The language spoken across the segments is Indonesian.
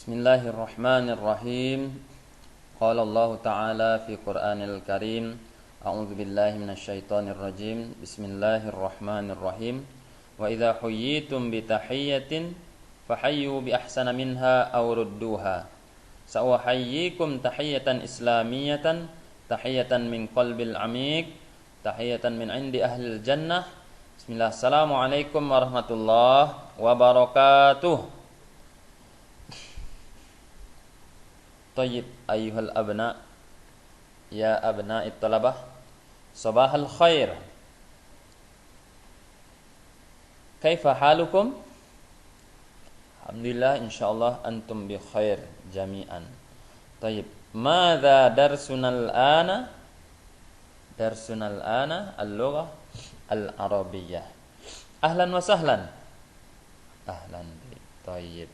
Bismillahirrahmanirrahim. Qala Allah Ta'ala fi Qur'anil Karim. A'udzu billahi minasyaitonir rajim. Bismillahirrahmanirrahim. Wa idza huyyitum bi tahiyyatin fahayyu bi ahsana minha aw rudduha. Sa'uhayyikum tahiyatan islamiyatan tahiyatan min qalbil amiq tahiyatan min indi ahlil jannah. Bismillah. Assalamualaikum warahmatullahi wabarakatuh. Tayyib ayyuhal abna ya abna'it talabah sabahal khair. Kaifa halukum? Alhamdulillah, insyaallah antum bi khair jami'an. Tayyib, madza darsunal ana? Darsunal ana al-lughah al-arabiyyah. Ahlan wa sahlan. Ahlan. Tayyib.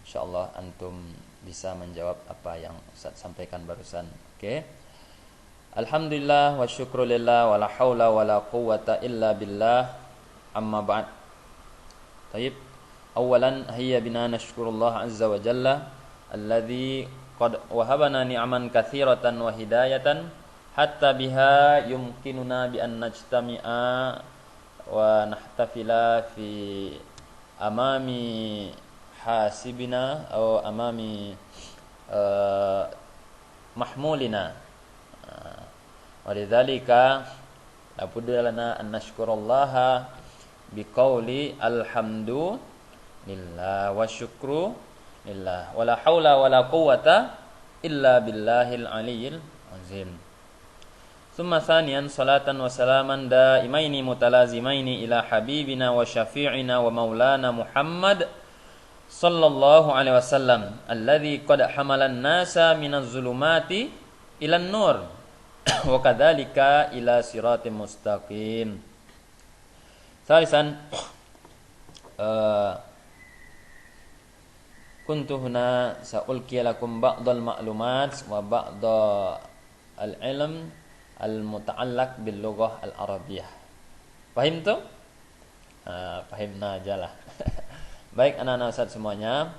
Insyaallah antum bisa menjawab apa yang Ustaz sampaikan barusan. Oke. Alhamdulillah wa syukrulillah wa la haula wa la quwwata illa billah. Amma ba'd. Tayyib. Awalan hayya bina nashkurullah azza wa jalla alladzi qad wahabana ni'aman katsiratan wa hidayatan hatta biha yumkinuna bi an najtami'a wa nahtafila fi amami hasibina atau amami mahmulina. Walidzalika labudda lana an nashkurallaha biqauli alhamdulillah wa syukru lillah wala haula wala quwwata illa billahil aliyyil azim. Tsumma tsaniyan salatan wa salaman daimaini mutalazimaini ila habibina wa syafi'ina wa maulana Muhammad sallallahu alaihi wasallam alladzi qad hamalan nasa minaz zulumati ilan nur wa kadzalika ila siratim mustaqim. Salisan kuntu huna sa'ulqi lakum ba'dal ma'lumat wa ba'da al-ilm al-muta'allaq bil lughah al-arabiyyah. Fahim tu? Fahimna ajalah. Baik anak-anak Ustaz semuanya,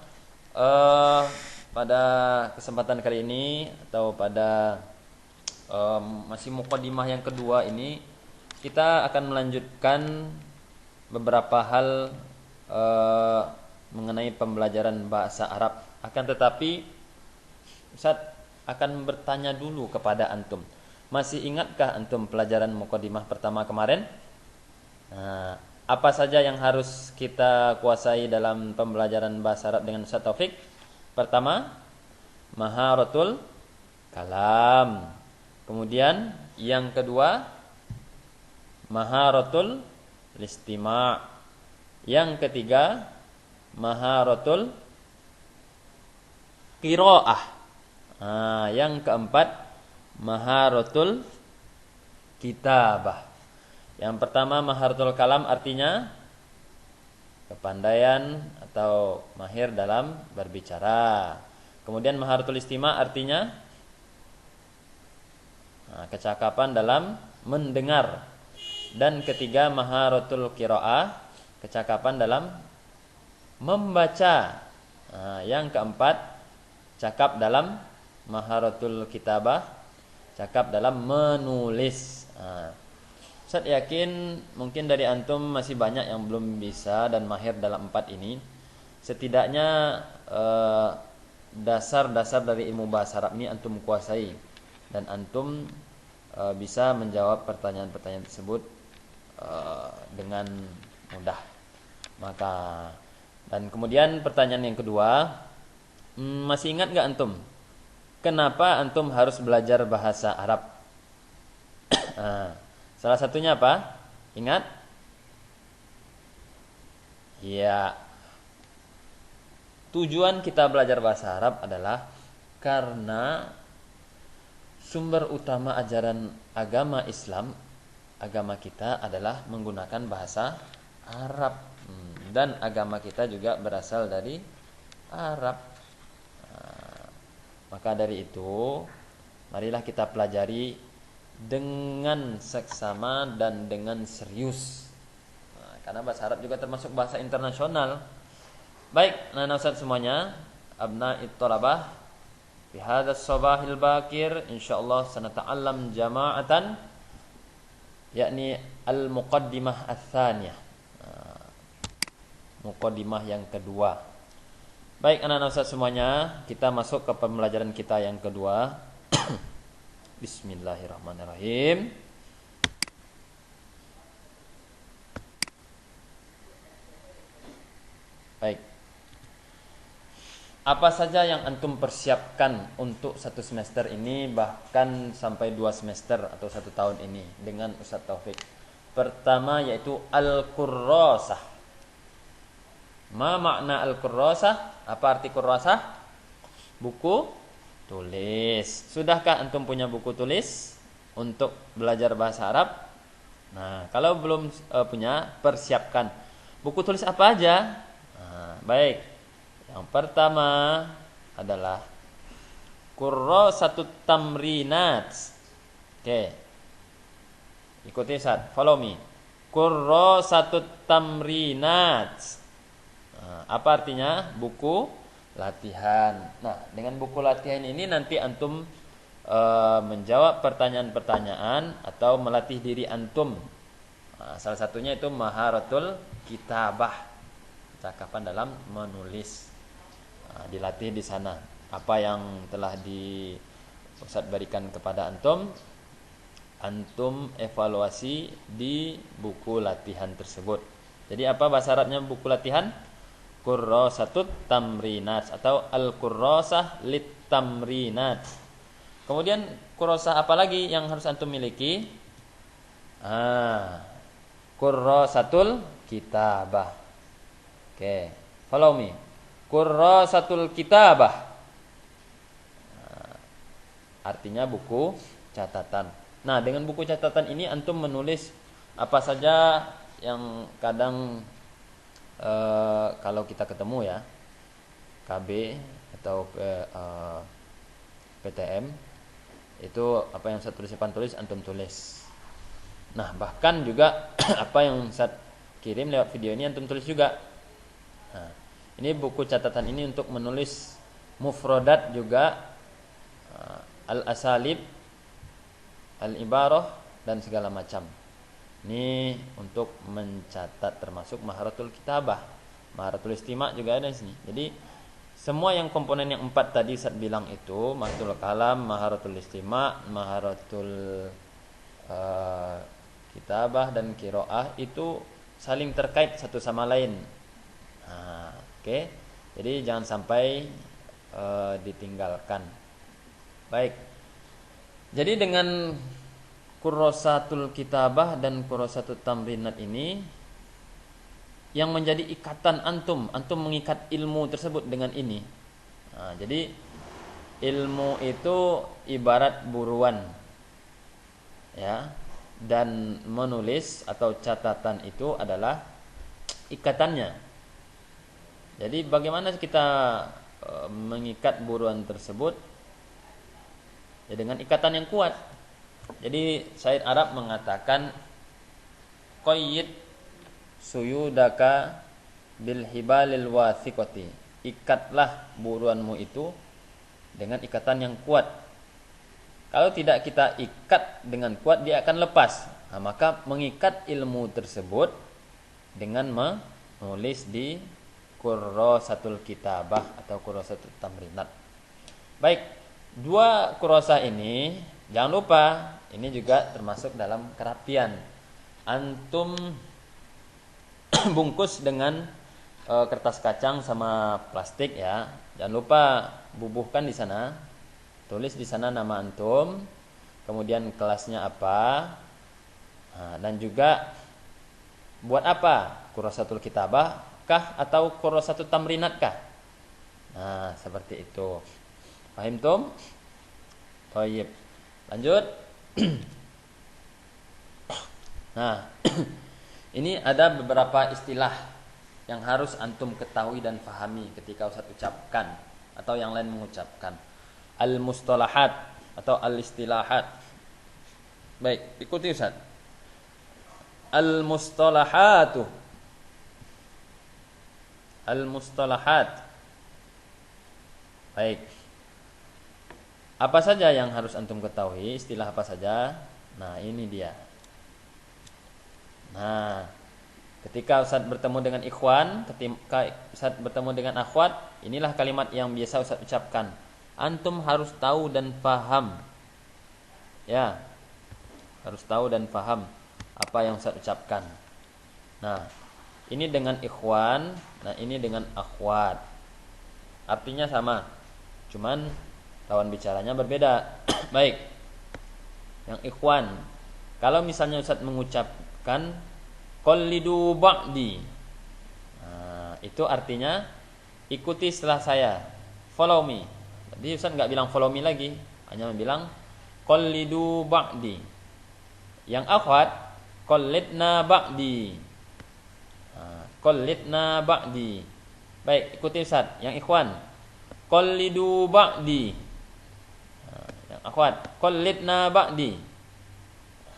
pada kesempatan kali ini atau pada masih muqaddimah yang kedua ini, kita akan melanjutkan beberapa hal mengenai pembelajaran bahasa Arab. Akan tetapi Ustaz akan bertanya dulu kepada antum. Masih ingatkah antum pelajaran muqaddimah pertama kemarin? Apa saja yang harus kita kuasai dalam pembelajaran bahasa Arab dengan Ustaz Taufik? Pertama, maharatul kalam. Kemudian yang kedua, maharatul istima'. Yang ketiga, maharatul qiraah. Yang keempat, maharatul kitabah. Yang pertama maharatul kalam artinya kepandaian atau mahir dalam berbicara. Kemudian maharatul istima' artinya kecakapan dalam mendengar. Dan ketiga maharatul qiraah, kecakapan dalam membaca. Yang keempat cakap dalam maharatul kitabah, cakap dalam menulis. Ustaz yakin mungkin dari antum masih banyak yang belum bisa dan mahir dalam 4 ini. Setidaknya dasar-dasar dari ilmu bahasa Arab ini antum kuasai dan antum bisa menjawab pertanyaan-pertanyaan tersebut dengan mudah. Dan kemudian pertanyaan yang kedua, masih ingat enggak antum? Kenapa antum harus belajar bahasa Arab? Salah satunya apa? Ingat? Ya. Tujuan kita belajar bahasa Arab adalah karena sumber utama ajaran agama Islam, agama kita adalah menggunakan bahasa Arab. Dan agama kita juga berasal dari Arab. Maka dari itu, marilah kita pelajari dengan seksama dan dengan serius. Karena bahasa Arab juga termasuk bahasa internasional. Baik, anak-anak Ustaz semuanya, abna'i thalabah fi hadzal sabahil bakir insyaallah sanata'allam jama'atan yakni al-muqaddimah ats-tsaniyah. Muqaddimah yang kedua. Baik anak-anak Ustaz semuanya, kita masuk ke pembelajaran kita yang kedua. Bismillahirrahmanirrahim. Baik. Apa saja yang antum persiapkan untuk satu semester ini, bahkan sampai 2 semester atau 1 tahun ini dengan Ustaz Taufik? Pertama yaitu al-kurrasah. Ma makna al-kurrasah? Apa arti kurrasah? Buku tulis. Sudahkah antum punya buku tulis untuk belajar bahasa Arab? Nah, kalau belum punya, persiapkan. Buku tulis apa aja? Nah, baik. Yang pertama adalah kurrasatut tamrinat. Oke. Ikuti Ustaz, follow me. Kurrasatut tamrinat. Nah, apa artinya? Buku latihan. Nah, dengan buku latihan ini nanti antum menjawab pertanyaan-pertanyaan atau melatih diri antum. Nah, salah satunya itu maharatul kitabah, cakapan dalam menulis. Dilatih di sana. Apa yang telah Ustaz berikan kepada antum evaluasi di buku latihan tersebut. Jadi apa bahasa Arabnya buku latihan? Kurrasatut tamrinat atau al-kurrasah lit tamrinat. Kemudian kurrasah apa lagi yang harus antum miliki? Kurrasatul kitabah. Oke, follow me. Kurrasatul kitabah. Artinya buku catatan. Nah, dengan buku catatan ini antum menulis apa saja yang kadang kalau kita ketemu ya, KB atau PTM itu apa yang saya tulis antum tulis. Nah, bahkan juga apa yang saya kirim lewat video ini antum tulis juga. Nah, ini buku catatan ini untuk menulis mufradat juga, al-asalib, al-ibarah dan segala macam. Ini untuk mencatat termasuk maharatul kitabah. Maharatul istima' juga ada di sini. Jadi semua yang komponen yang 4 tadi saya bilang itu, maharatul kalam, maharatul istima', maharatul kitabah dan qiraah itu saling terkait satu sama lain. Oke. Jadi jangan sampai ditinggalkan. Baik. Jadi dengan kurrasatul kitabah dan kurrasatul tamrinat ini yang menjadi ikatan antum mengikat ilmu tersebut dengan ini. Jadi ilmu itu ibarat buruan. Ya. Dan menulis atau catatan itu adalah ikatannya. Jadi bagaimana kita mengikat buruan tersebut? Ya dengan ikatan yang kuat. Jadi syair Arab mengatakan qayyid suyudaka bil hibalil wathiqati. Ikatlah buruanmu itu dengan ikatan yang kuat. Kalau tidak kita ikat dengan kuat, dia akan lepas. Nah, maka mengikat ilmu tersebut dengan menulis di kurrasatul kitabah atau kurrasatul tamrinat. Baik, 2 kurrasah ini jangan lupa, ini juga termasuk dalam kerapian. Antum bungkus dengan kertas kacang sama plastik ya. Jangan lupa bubuhkan di sana. Tulis di sana nama antum, kemudian kelasnya apa, dan juga buat apa? Kurrasatul kitabah kah atau kurrasatul tamrinat kah? Nah, seperti itu. Paham tum? Baik. Lanjut. Nah, ini ada beberapa istilah yang harus antum ketahui dan fahami ketika Ustaz ucapkan atau yang lain mengucapkan. Al-mustalahat atau al-istilahat. Baik, ikuti Ustaz. Al-mustalahat. Baik. Apa saja yang harus antum ketahui? Istilah apa saja? Nah, ini dia. Nah, ketika Ustaz bertemu dengan ikhwan, ketika Ustaz bertemu dengan akhwat, inilah kalimat yang biasa Ustaz ucapkan. Antum harus tahu dan paham. Ya. Harus tahu dan paham apa yang Ustaz ucapkan. Nah, ini dengan ikhwan, nah ini dengan akhwat. Artinya sama. Cuman lawan bicaranya berbeda. Baik. Yang ikhwan, kalau misalnya Ustaz mengucapkan qallidu ba'di, nah, itu artinya ikuti setelah saya, follow me. Jadi Ustaz nggak bilang follow me lagi, hanya bilang qallidu ba'di. Yang akhwat, qallidna ba'di. Nah, qallidna ba'di. Baik, ikuti Ustaz. Yang ikhwan, qallidu ba'di. Yang akhwat, qallidna ba'di.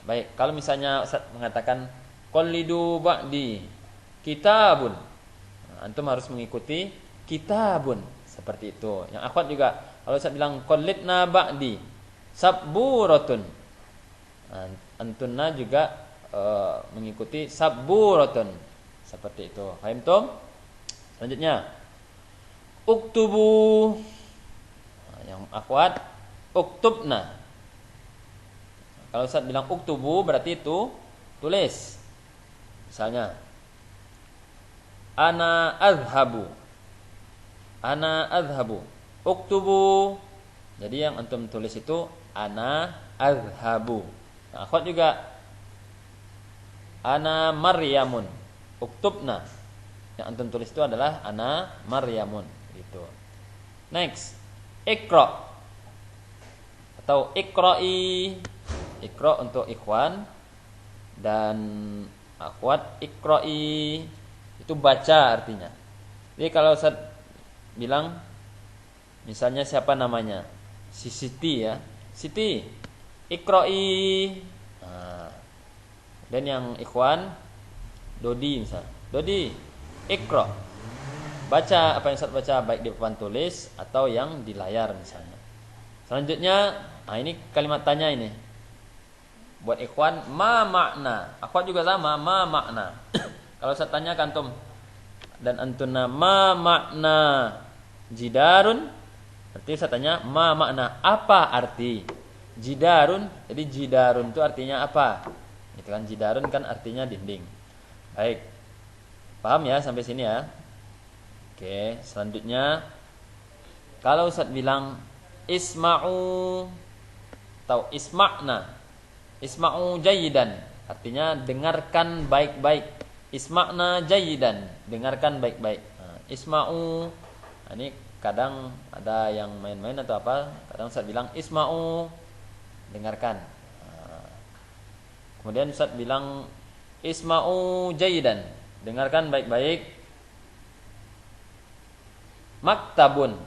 Baik, kalau misalnya Ustaz mengatakan qallidu ba'di kitabun, nah, antum harus mengikuti kitabun, seperti itu. Yang akhwat juga, kalau Ustaz bilang qallidna ba'di sabburatun, nah, antunna juga mengikuti sabburatun, seperti itu. Paham tum? Selanjutnya uktubu, nah, yang akhwat uktubna. Kalau Ustaz bilang uktubu berarti itu tulis. Misalnya ana azhabu. Ana azhabu. Uktubu. Jadi yang antum tulis itu ana azhabu. Nah, akhwat juga ana maryamun. Uktubna. Yang antum tulis itu adalah ana maryamun, gitu. Next, ikra atau ikra'i. Ikra untuk ikhwan dan akhwat ikra'i itu baca artinya. Jadi kalau Ustaz bilang misalnya siapa namanya? Si Siti ya. Siti, ikra'i. Nah, dan yang ikhwan Dodi misalnya. Dodi, ikra. Baca apa yang Ustaz baca, baik di papan tulis atau yang di layar misalnya. Selanjutnya, nah ini kalimat tanya ini. Buat ikhwan, ma makna. Akhwat juga sama, ma makna. Kalau saya tanya ke antum dan antuna ma makna jidarun, berarti saya tanya ma makna, apa arti jidarun? Jadi jidarun itu artinya apa? Itu kan jidarun kan artinya dinding. Baik. Paham ya sampai sini ya? Oke, selanjutnya kalau Ustaz bilang isma'u atau isma'na. Isma'u jayidan, artinya dengarkan baik-baik. Isma'na jayidan, dengarkan baik-baik. Nah, isma'u, nah, ini kadang ada yang main-main atau apa, kadang Ustaz bilang isma'u, dengarkan. Nah, kemudian Ustaz bilang isma'u jayidan, dengarkan baik-baik. Maktabun,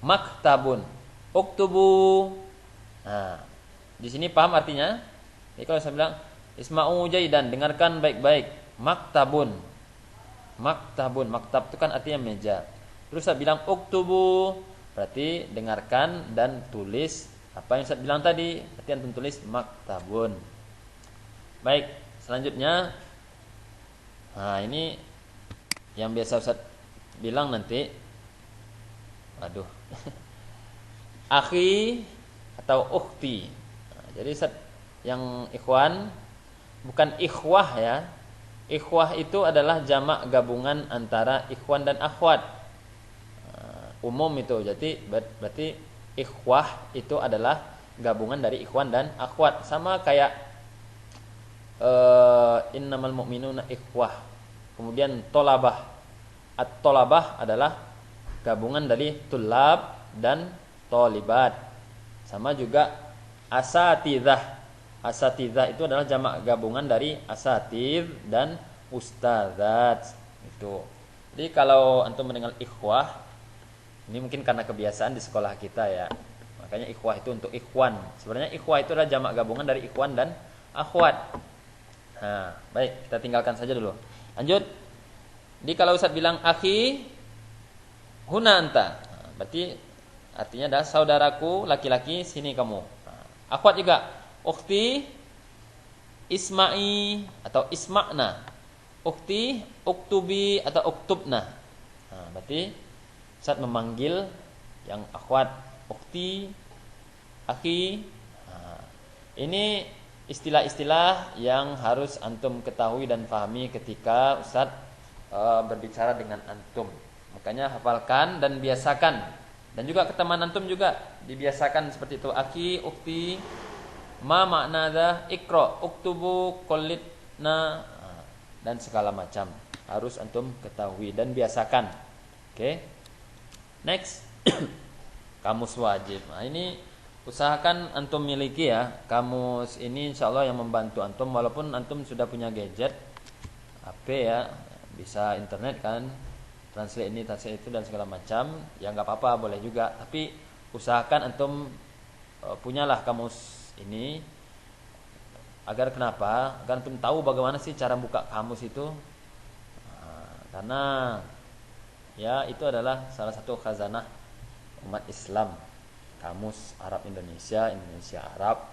maktabun, uktubu. Nah, di sini paham artinya? Jadi kalau saya bilang isma'u jaidan, dengarkan baik-baik. Maktabun. Maktabun, maktab itu kan artinya meja. Terus saya bilang uktubu, berarti dengarkan dan tulis apa yang saya bilang tadi. Berarti antum tulis maktabun. Baik, selanjutnya. Nah, ini yang biasa Ustaz bilang nanti. Aduh. Akhi atau ukhti. Jadi yang ikhwan bukan ikhwah ya. Ikhwah itu adalah jamak gabungan antara ikhwan dan akhwat. Umum itu. Jadi berarti ikhwah itu adalah gabungan dari ikhwan dan akhwat. Sama kayak innamal mu'minuna ikhwah. Kemudian tolabah. At-tolabah adalah gabungan dari tulab dan tolibat. Sama juga asatidzah. Asatidzah itu adalah jamak gabungan dari asatidz dan ustadzat. Itu. Jadi kalau antum mendengar ikhwah, ini mungkin karena kebiasaan di sekolah kita ya. Makanya ikhwah itu untuk ikhwan. Sebenarnya ikhwah itu adalah jamak gabungan dari ikhwan dan akhwat. Nah, baik, kita tinggalkan saja dulu. Lanjut. Jadi kalau Ustaz bilang akhi huna anta. berarti artinya adalah saudaraku laki-laki, sini kamu. Akhwat juga, ukhti isma'i atau isma'na, ukhti uktubi atau uktubna. Berarti saat memanggil yang akhwat, ukhti, akhi. Ini istilah-istilah yang harus antum ketahui dan pahami ketika Ustaz berbicara dengan antum. Makanya hafalkan dan biasakan. Dan juga ke teman antum juga dibiasakan seperti itu. Akhi, ukhti, ma makna dah, ikra, uktubu, qallidna, dan segala macam. Harus antum ketahui dan biasakan. Oke. Next. Kamus wajib. Nah, ini usahakan antum miliki ya. Kamus ini insyaallah yang membantu antum walaupun antum sudah punya gadget HP ya, bisa internet kan, translate ini, translate itu dan segala macam. Ya nggak apa-apa, boleh juga. Tapi usahakan antum punyalah kamus ini agar kenapa? Agar antum tahu bagaimana sih cara buka kamus itu. Karena ya itu adalah salah satu khazanah umat Islam. Kamus Arab Indonesia, Indonesia Arab.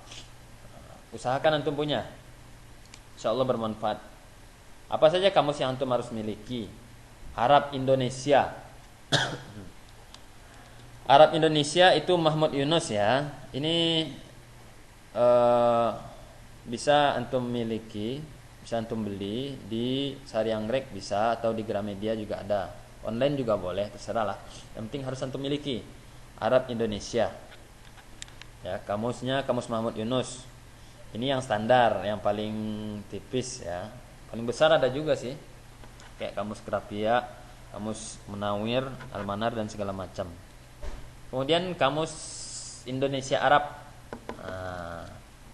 Usahakan antum punya. Insyaallah bermanfaat. Apa saja kamus yang antum harus miliki? Arab Indonesia. Arab Indonesia itu Mahmud Yunus ya. Ini bisa antum miliki, bisa antum beli di Sarianggrek bisa, atau di Gramedia juga ada. Online juga boleh, terserah lah. Yang penting harus antum miliki Arab Indonesia. Ya, kamusnya kamus Mahmud Yunus. Ini yang standar, yang paling tipis ya. Paling besar ada juga sih. Kayak kamus Krapia, kamus Munawir, Almanar dan segala macam. Kemudian kamus Indonesia Arab.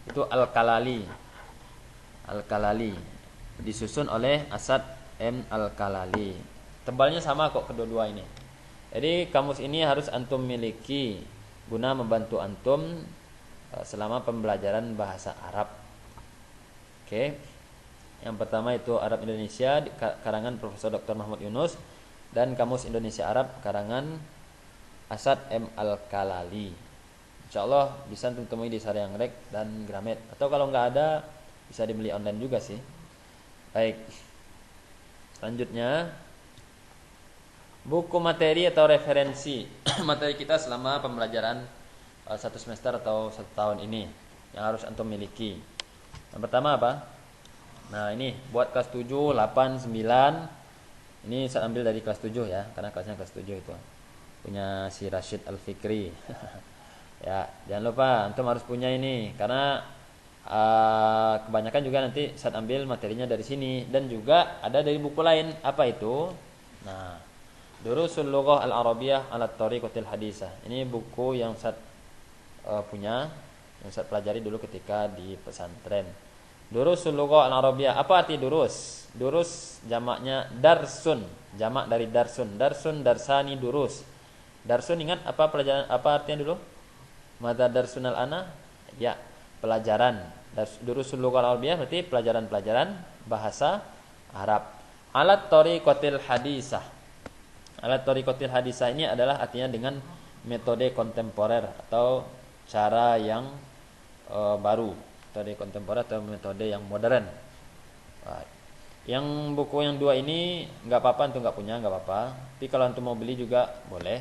Itu Al-Kalali. Al-Kalali disusun oleh Asad M. Al-Kalali. Tebalnya sama kok kedua-dua ini. Jadi kamus ini harus antum miliki guna membantu antum selama pembelajaran bahasa Arab. Oke. Yang pertama itu Arab Indonesia karangan Profesor Dr. Mahmud Yunus, dan Kamus Indonesia Arab karangan Asad M. Al-Kalali. Insyaallah bisa antum temui di Sarianggrek dan Gramet, atau kalau nggak ada bisa dibeli online juga sih. Baik. Selanjutnya buku materi atau referensi materi kita selama pembelajaran satu semester atau satu tahun ini yang harus antum miliki. Yang pertama apa? Nah ini buat kelas 7, 8, 9. Ini saya ambil dari kelas 7 ya, karena kelasnya kelas 7 itu punya si Rashid Al-Fikri. Ya jangan lupa antum harus punya ini, karena kebanyakan juga nanti saya ambil materinya dari sini. Dan juga ada dari buku lain. Apa itu? Nah, Durusul Lughah Al-Arabiyah ala Tariqatil Hadisah. Ini buku yang saya punya, yang saya pelajari dulu ketika di pesantren. Durusul Lughah Al-Arabiyah. Apa arti durus? Durus jamaknya darsun, jamak dari darsun. Darsun, darsani, durus. Darsun ingat apa pelajaran, apa artinya dulu? Madza darsunal ana? Ya, pelajaran. Durusul Lughah Al-Arabiyah berarti pelajaran-pelajaran bahasa Arab. Alat Tariqatil Hadisah. Alat Tariqatil Hadisah ini adalah artinya dengan metode kontemporer atau cara yang baru, metode kontemporer atau metode yang modern. Yang buku yang dua ini nggak apa-apa antum nggak punya, nggak apa-apa. Tapi kalau antum mau beli juga boleh,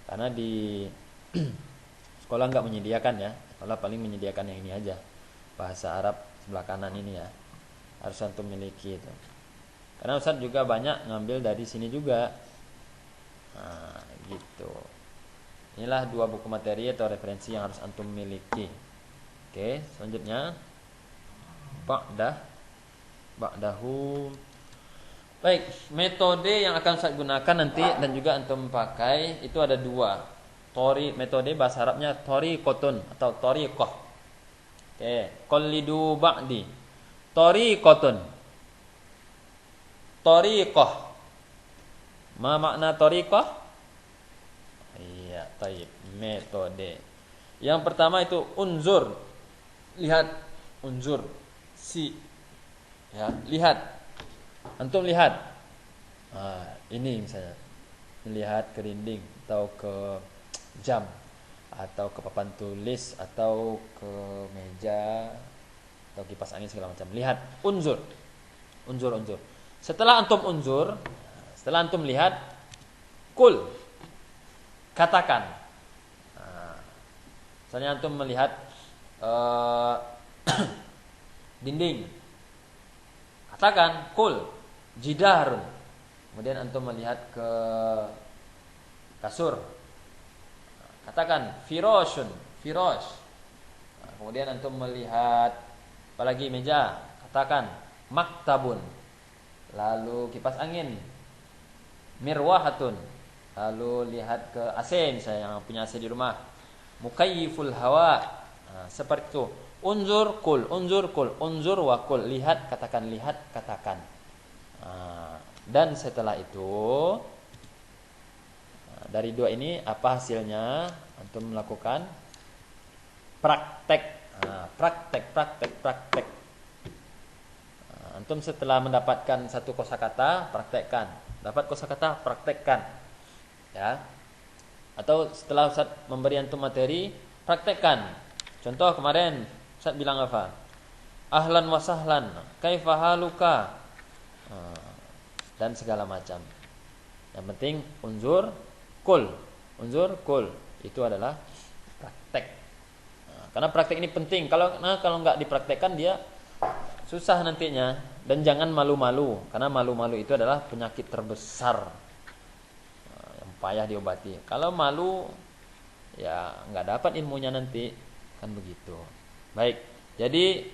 karena di sekolah nggak menyediakan ya. Sekolah paling menyediakan yang ini aja, bahasa Arab sebelah kanan ini ya, harus antum miliki itu. Karena Ustaz juga banyak ngambil dari sini juga. Nah, gitu. Inilah dua buku materi atau referensi yang harus antum miliki. Oke, selanjutnya ba'dahu. Baik, metode yang akan saya gunakan nanti dan juga antum pakai itu ada dua. Metode bahasa Arabnya tariqatun atau tariqah. Oke, qallidu ba'di. Tariqatun. Tariqah. Ma makna tariqah? Iya, taib. Metode. Yang pertama itu unzur. Lihat, unzur. Ya, lihat. Antum lihat. Ini misalnya. melihat ke dinding atau ke jam atau ke papan tulis atau ke meja atau kipas angin segala macam. Lihat, unzur. Setelah antum lihat, kul, katakan. Misalnya antum melihat dinding, katakan kul, jidarun. Kemudian antum melihat ke kasur, katakan firosh. Kemudian antum melihat apalagi meja, katakan maktabun. Lalu kipas angin, mirwahatun. Lalu lihat ke AC, misalnya yang punya AC di rumah, mukayyiful hawa. Seperti itu. Unzur kul, unzur wa kul. Lihat, katakan. Dan setelah itu, dari dua ini apa hasilnya? Antum melakukan praktek. Antum setelah mendapatkan satu kosakata, praktekkan. Dapat kosakata, praktekkan. Ya. Atau setelah Ustaz memberi antum materi, praktekkan. Contoh kemarin Ustaz bilang apa? Ahlan wa sahlan, kaifa haluka? Dan segala macam. Yang penting unzur kul. Itu adalah praktek. Karena praktek ini penting. Kalau nggak dipraktekkan dia susah nantinya. Dan jangan malu-malu, karena malu-malu itu adalah penyakit terbesar yang payah diobati. Kalau malu, ya nggak dapat ilmunya nanti, kan begitu. Baik, jadi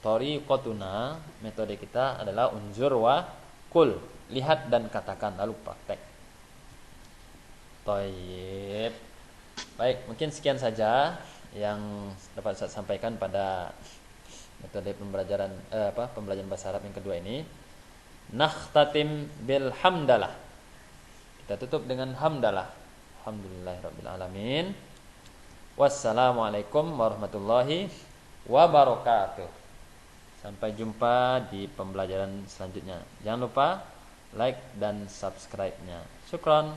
torikotuna, metode kita adalah unzur wa kul, lihat dan katakan lalu praktek. Toyib. Baik, mungkin sekian saja yang dapat saya sampaikan pada metode pembelajaran bahasa Arab yang kedua ini. Nakhtatim bil hamdalah. Kita tutup dengan hamdalah. Alhamdulillahirabbil alamin. Wassalamualaikum warahmatullahi wabarakatuh. Sampai jumpa di pembelajaran selanjutnya. Jangan lupa like dan subscribe-nya. Syukran.